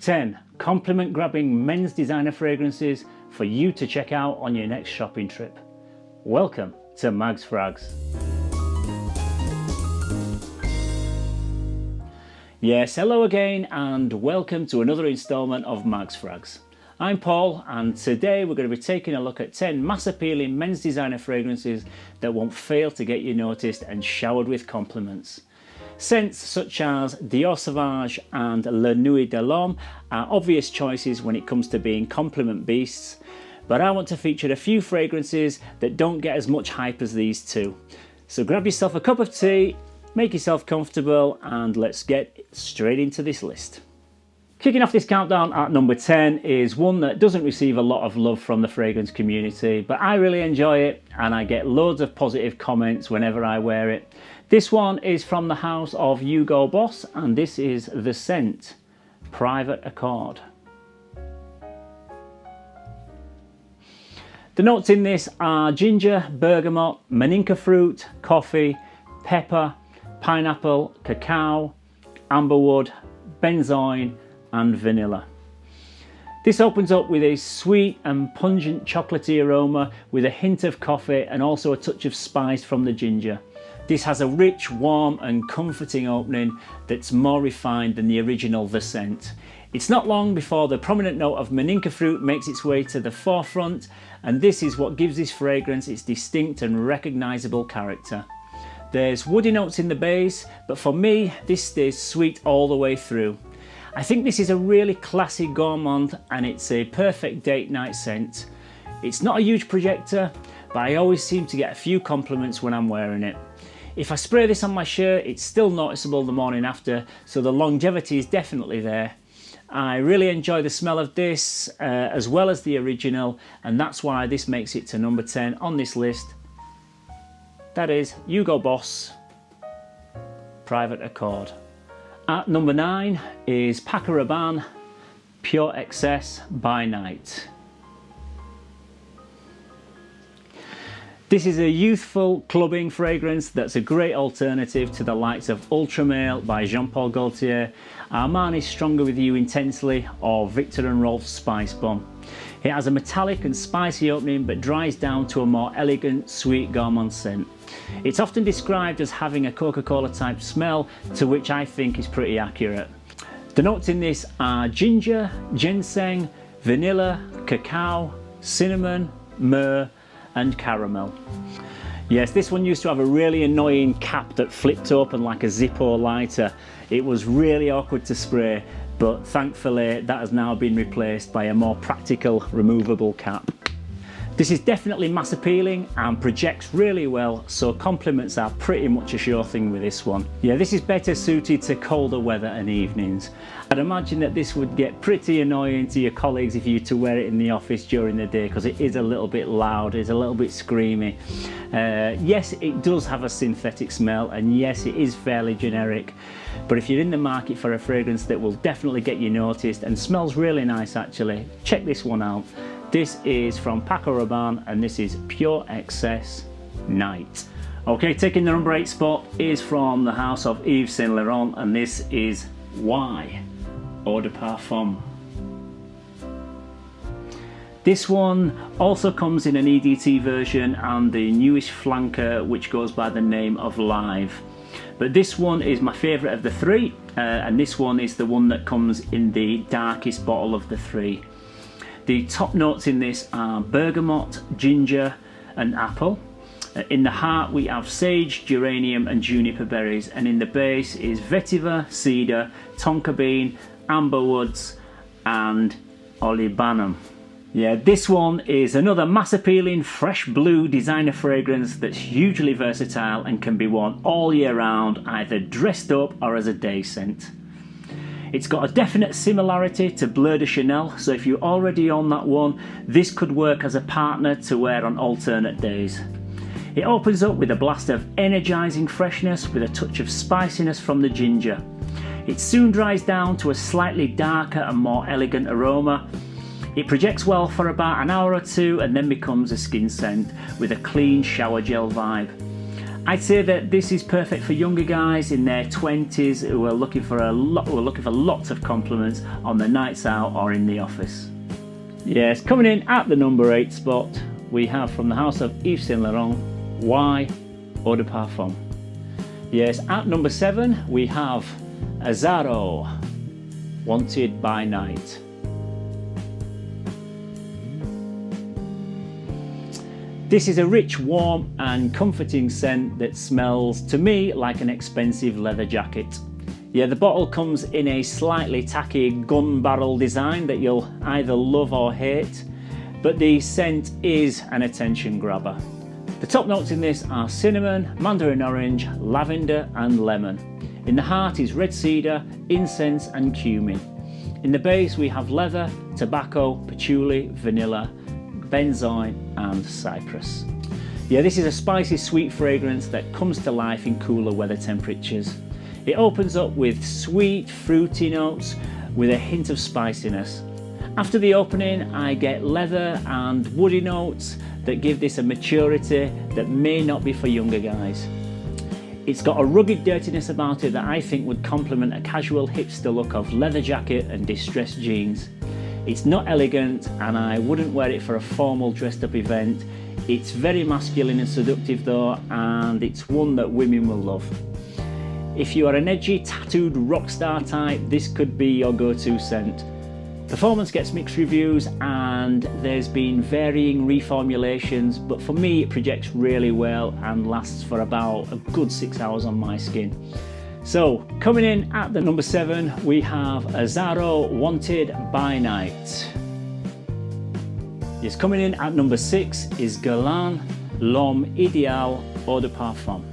10 compliment grabbing men's designer fragrances for you to check out on your next shopping trip. Welcome to Mags Frags. Yes, hello again and welcome to another installment of Mags Frags. I'm Paul and today we're going to be taking a look at 10 mass appealing men's designer fragrances that won't fail to get you noticed and showered with compliments. Scents such as Dior Sauvage and La Nuit de l'Homme are obvious choices when it comes to being compliment beasts, but I want to feature a few fragrances that don't get as much hype as these two. So grab yourself a cup of tea, make yourself comfortable and let's get straight into this list. Kicking off this countdown at number 10 is one that doesn't receive a lot of love from the fragrance community, but I really enjoy it and I get loads of positive comments whenever I wear it. This one is from the house of Hugo Boss and this is the scent Private Accord. The notes in this are ginger, bergamot, maninka fruit, coffee, pepper, pineapple, cacao, amberwood, benzoin and vanilla. This opens up with a sweet and pungent chocolatey aroma with a hint of coffee and also a touch of spice from the ginger. This has a rich, warm and comforting opening that's more refined than the original The Scent. It's not long before the prominent note of maninka fruit makes its way to the forefront, and this is what gives this fragrance its distinct and recognisable character. There's woody notes in the base, but for me this stays sweet all the way through. I think this is a really classy gourmand and it's a perfect date night scent. It's not a huge projector, but I always seem to get a few compliments when I'm wearing it. If I spray this on my shirt, it's still noticeable the morning after, so the longevity is definitely there. I really enjoy the smell of this as well as the original, and that's why this makes it to number 10 on this list. That is Hugo Boss Private Accord. At number 9 is Paco Rabanne Pure Excess by Night. This is a youthful clubbing fragrance that's a great alternative to the likes of Ultra Male by Jean Paul Gaultier, Armani's Stronger With You Intensely or Victor & Rolf's Spice Bomb. It has a metallic and spicy opening but dries down to a more elegant, sweet gourmand scent. It's often described as having a Coca-Cola type smell, to which I think is pretty accurate. The notes in this are ginger, ginseng, vanilla, cacao, cinnamon, myrrh and caramel. Yes, this one used to have a really annoying cap that flipped open like a Zippo lighter. It was really awkward to spray, but thankfully that has now been replaced by a more practical removable cap. This is definitely mass appealing and projects really well, so compliments are pretty much a sure thing with this one. Yeah, this is better suited to colder weather and evenings. I'd imagine that this would get pretty annoying to your colleagues if you were to wear it in the office during the day because it is a little bit loud, it's a little bit screamy. Yes, it does have a synthetic smell and yes, it is fairly generic, but if you're in the market for a fragrance that will definitely get you noticed and smells really nice actually, check this one out. This is from Paco Rabanne and this is Pure Excess Night. Okay, taking the number 8 spot is from the house of Yves Saint Laurent and this is Y Eau de Parfum. This one also comes in an EDT version and the newish flanker which goes by the name of Live. But this one is my favourite of the three and this one is the one that comes in the darkest bottle of the three. The top notes in this are bergamot, ginger and apple. In the heart we have sage, geranium and juniper berries, and in the base is vetiver, cedar, tonka bean, amber woods and olibanum. Yeah, this one is another mass appealing fresh blue designer fragrance that's hugely versatile and can be worn all year round, either dressed up or as a day scent. It's got a definite similarity to Bleu de Chanel, so if you already own that one, this could work as a partner to wear on alternate days. It opens up with a blast of energising freshness with a touch of spiciness from the ginger. It soon dries down to a slightly darker and more elegant aroma. It projects well for about an hour or two and then becomes a skin scent with a clean shower gel vibe. I'd say that this is perfect for younger guys in their 20s who are looking for lots of compliments on the nights out or in the office. Yes, coming in at the number 8 spot, we have from the house of Yves Saint Laurent, Y Eau de Parfum. Yes, at number 7 we have AZZARO, Wanted by Night. This is a rich, warm and comforting scent that smells to me like an expensive leather jacket. Yeah, the bottle comes in a slightly tacky gun barrel design that you'll either love or hate, but the scent is an attention grabber. The top notes in this are cinnamon, mandarin orange, lavender and lemon. In the heart is red cedar, incense and cumin. In the base we have leather, tobacco, patchouli, vanilla, benzoin and cypress. Yeah, this is a spicy sweet fragrance that comes to life in cooler weather temperatures. It opens up with sweet fruity notes with a hint of spiciness. After the opening I get leather and woody notes that give this a maturity that may not be for younger guys. It's got a rugged dirtiness about it that I think would complement a casual hipster look of leather jacket and distressed jeans. It's not elegant and I wouldn't wear it for a formal dressed up event. It's very masculine and seductive though, and it's one that women will love. If you are an edgy, tattooed rock star type, this could be your go-to scent. Performance gets mixed reviews and there's been varying reformulations, but for me it projects really well and lasts for about a good 6 hours on my skin. So, coming in at the number 7, we have AZZARO Wanted by Night. Yes, coming in at number 6 is GUERLAIN L'Homme Idéal Eau de Parfum.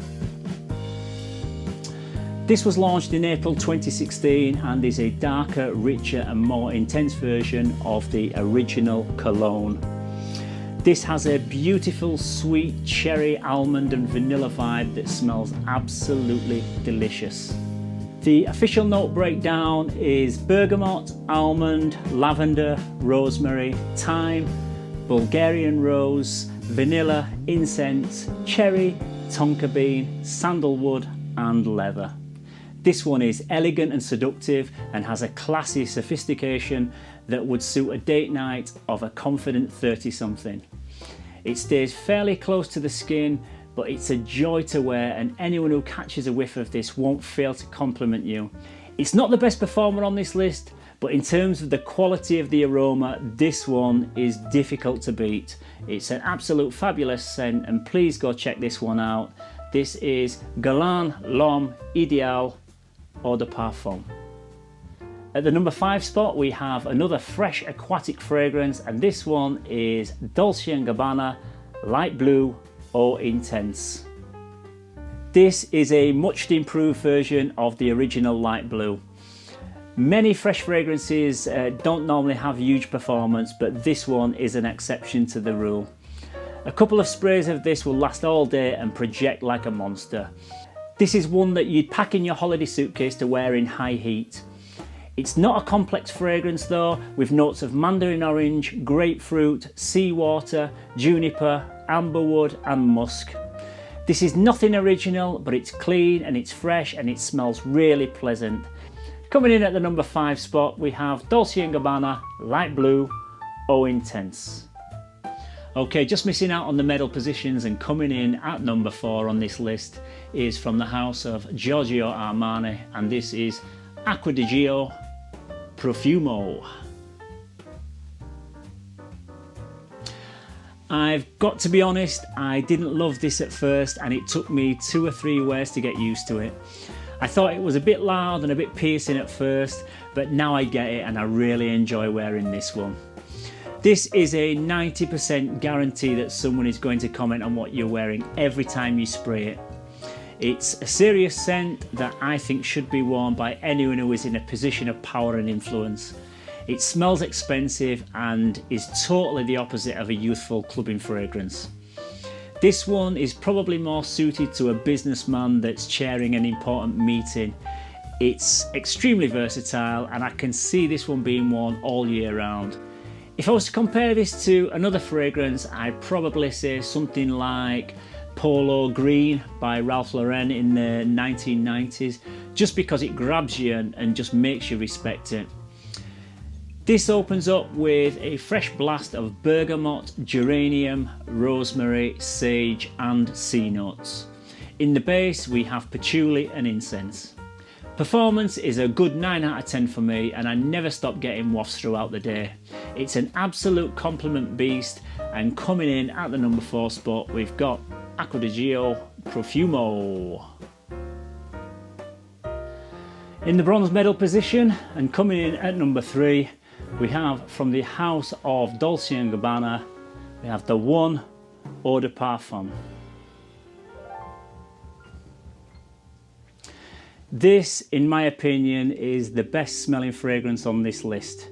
This was launched in April 2016 and is a darker, richer and more intense version of the original cologne. This has a beautiful sweet cherry, almond and vanilla vibe that smells absolutely delicious. The official note breakdown is bergamot, almond, lavender, rosemary, thyme, Bulgarian rose, vanilla, incense, cherry, tonka bean, sandalwood and leather. This one is elegant and seductive and has a classy sophistication that would suit a date night of a confident 30-something. It stays fairly close to the skin, but it's a joy to wear and anyone who catches a whiff of this won't fail to compliment you. It's not the best performer on this list, but in terms of the quality of the aroma, this one is difficult to beat. It's an absolute fabulous scent and please go check this one out. This is GUERLAIN L'Homme Idéal Eau de Parfum. At the number 5 spot we have another fresh aquatic fragrance and this one is Dolce&Gabbana Light Blue Eau Intense. This is a much improved version of the original light blue. Many fresh fragrances don't normally have huge performance, but this one is an exception to the rule. A couple of sprays of this will last all day and project like a monster. This is one that you'd pack in your holiday suitcase to wear in high heat. It's not a complex fragrance though, with notes of mandarin orange, grapefruit, seawater, juniper, amberwood and musk. This is nothing original, but it's clean and it's fresh and it smells really pleasant. Coming in at the number 5 spot we have Dolce&Gabbana Light Blue Eau Intense. Okay, just missing out on the medal positions and coming in at number 4 on this list is from the house of Giorgio Armani and this is Acqua di Gio Profumo. I've got to be honest, I didn't love this at first and it took me 2 or 3 wears to get used to it. I thought it was a bit loud and a bit piercing at first, but now I get it and I really enjoy wearing this one. This is a 90% guarantee that someone is going to comment on what you're wearing every time you spray it. It's a serious scent that I think should be worn by anyone who is in a position of power and influence. It smells expensive and is totally the opposite of a youthful clubbing fragrance. This one is probably more suited to a businessman that's chairing an important meeting. It's extremely versatile and I can see this one being worn all year round. If I was to compare this to another fragrance, I'd probably say something like polo green by Ralph Lauren in the 1990s, just because it grabs you and just makes you respect it. This opens up with a fresh blast of bergamot, geranium, rosemary, sage and sea nuts. In the base we have patchouli and incense. Performance is a good 9 out of 10 for me, and I never stop getting wafts throughout the day. It's an absolute compliment beast, and coming in at the number 4 spot we've got ACQUA di Gio Profumo. In the bronze medal position and coming in at number 3 we have from the house of Dolce&Gabbana, we have the one Eau de Parfum. This, in my opinion, is the best smelling fragrance on this list.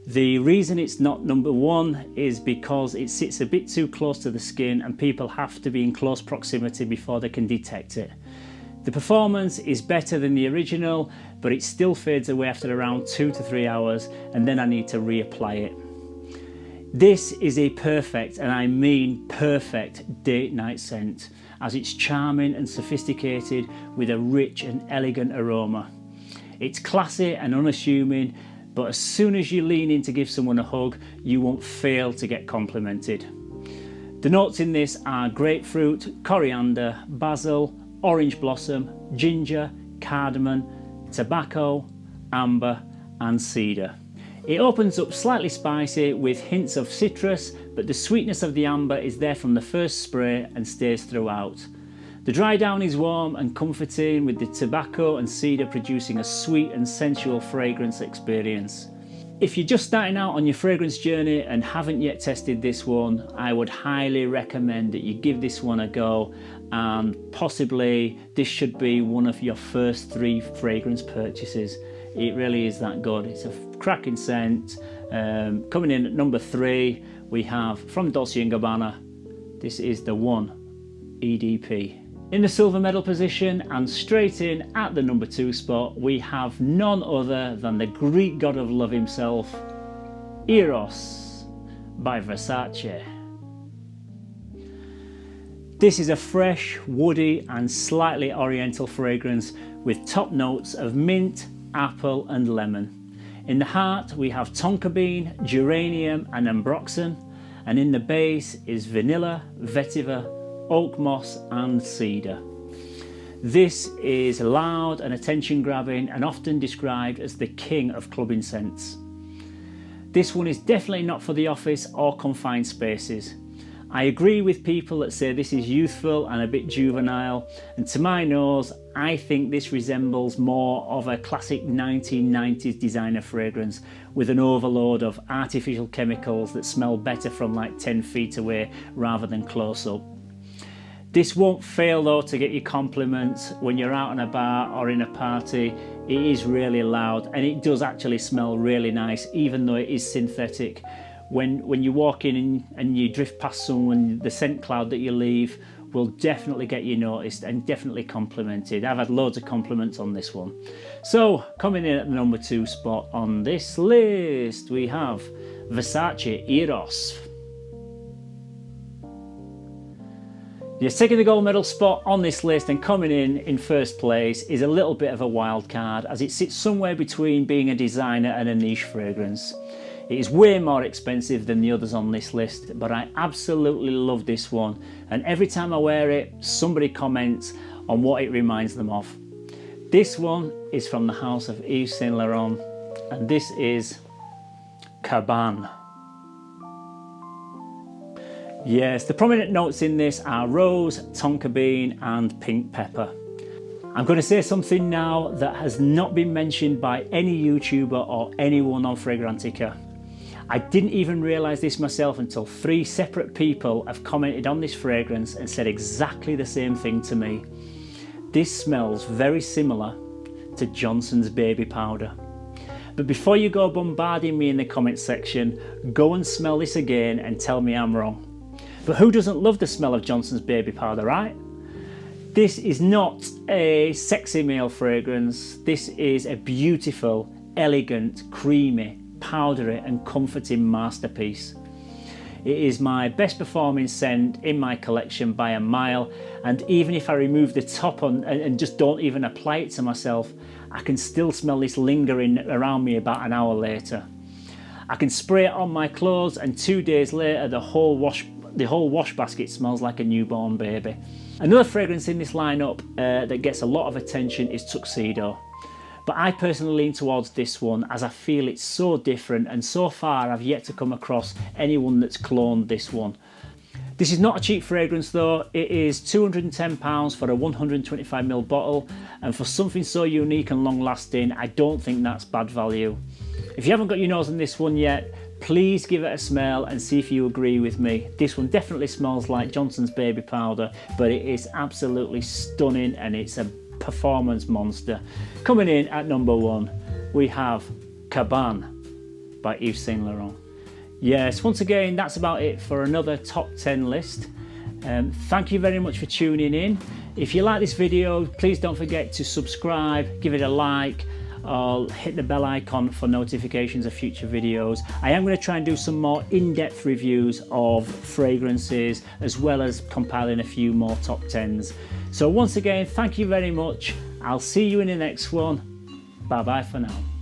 The reason it's not number 1 is because it sits a bit too close to the skin and people have to be in close proximity before they can detect it. The performance is better than the original, but it still fades away after around 2 to 3 hours, and then I need to reapply it. This is a perfect, and I mean perfect, date night scent, as it's charming and sophisticated with a rich and elegant aroma. It's classy and unassuming, but as soon as you lean in to give someone a hug, you won't fail to get complimented. The notes in this are grapefruit, coriander, basil, orange blossom, ginger, cardamom, tobacco, amber and cedar. It opens up slightly spicy with hints of citrus, but the sweetness of the amber is there from the first spray and stays throughout. The dry down is warm and comforting, with the tobacco and cedar producing a sweet and sensual fragrance experience. If you're just starting out on your fragrance journey and haven't yet tested this one, I would highly recommend that you give this one a go, and possibly this should be one of your first 3 fragrance purchases. It really is that good. It's a cracking scent. Coming in at number 3 we have from Dolce & Gabbana, this is the one EDP. In the silver medal position and straight in at the number 2 spot we have none other than the Greek god of love himself, EROS by VERSACE. This is a fresh, woody and slightly oriental fragrance with top notes of mint, apple and lemon. In the heart we have tonka bean, geranium and ambroxan, and in the base is vanilla, vetiver, oak moss and cedar. This is loud and attention grabbing and often described as the king of clubbing scents. This one is definitely not for the office or confined spaces. I agree with people that say this is youthful and a bit juvenile, and to my nose I think this resembles more of a classic 1990s designer fragrance with an overload of artificial chemicals that smell better from like 10 feet away rather than close up. This won't fail though to get you compliments when you're out in a bar or in a party. It is really loud and it does actually smell really nice, even though it is synthetic. When you walk in and you drift past someone, the scent cloud that you leave will definitely get you noticed and definitely complimented. I've had loads of compliments on this one. So coming in at the number 2 spot on this list we have VERSACE EROS. You're taking the gold medal spot on this list, and coming in first place is a little bit of a wild card, as it sits somewhere between being a designer and a niche fragrance. It is way more expensive than the others on this list, but I absolutely love this one, and every time I wear it somebody comments on what it reminds them of. This one is from the house of Yves Saint Laurent, and this is Caban. Yes, the prominent notes in this are rose, tonka bean and pink pepper. I'm going to say something now that has not been mentioned by any YouTuber or anyone on Fragrantica. I didn't even realise this myself until 3 separate people have commented on this fragrance and said exactly the same thing to me. This smells very similar to Johnson's baby powder. But before you go bombarding me in the comment section, go and smell this again and tell me I'm wrong. But who doesn't love the smell of Johnson's baby powder, right? This is not a sexy male fragrance. This is a beautiful, elegant, creamy, powdery and comforting masterpiece. It is my best performing scent in my collection by a mile, and even if I remove the top on and just don't even apply it to myself, I can still smell this lingering around me about an hour later. I can spray it on my clothes and 2 days later the whole wash basket smells like a newborn baby. Another fragrance in this lineup that gets a lot of attention is Tuxedo. But I personally lean towards this one as I feel it's so different, and so far I've yet to come across anyone that's cloned this one. This is not a cheap fragrance though. It is £210 for a 125ml bottle, and for something so unique and long lasting, I don't think that's bad value. If you haven't got your nose on this one yet, please give it a smell and see if you agree with me. This one definitely smells like Johnson's baby powder, but it is absolutely stunning and it's a performance monster. Coming in at number 1, we have Cabane by Yves Saint Laurent. Yes, once again, that's about it for another top 10 list. Thank you very much for tuning in. If you like this video, please don't forget to subscribe, give it a like, or hit the bell icon for notifications of future videos. I am going to try and do some more in-depth reviews of fragrances, as well as compiling a few more top 10s. So once again, thank you very much. I'll see you in the next one. Bye bye for now.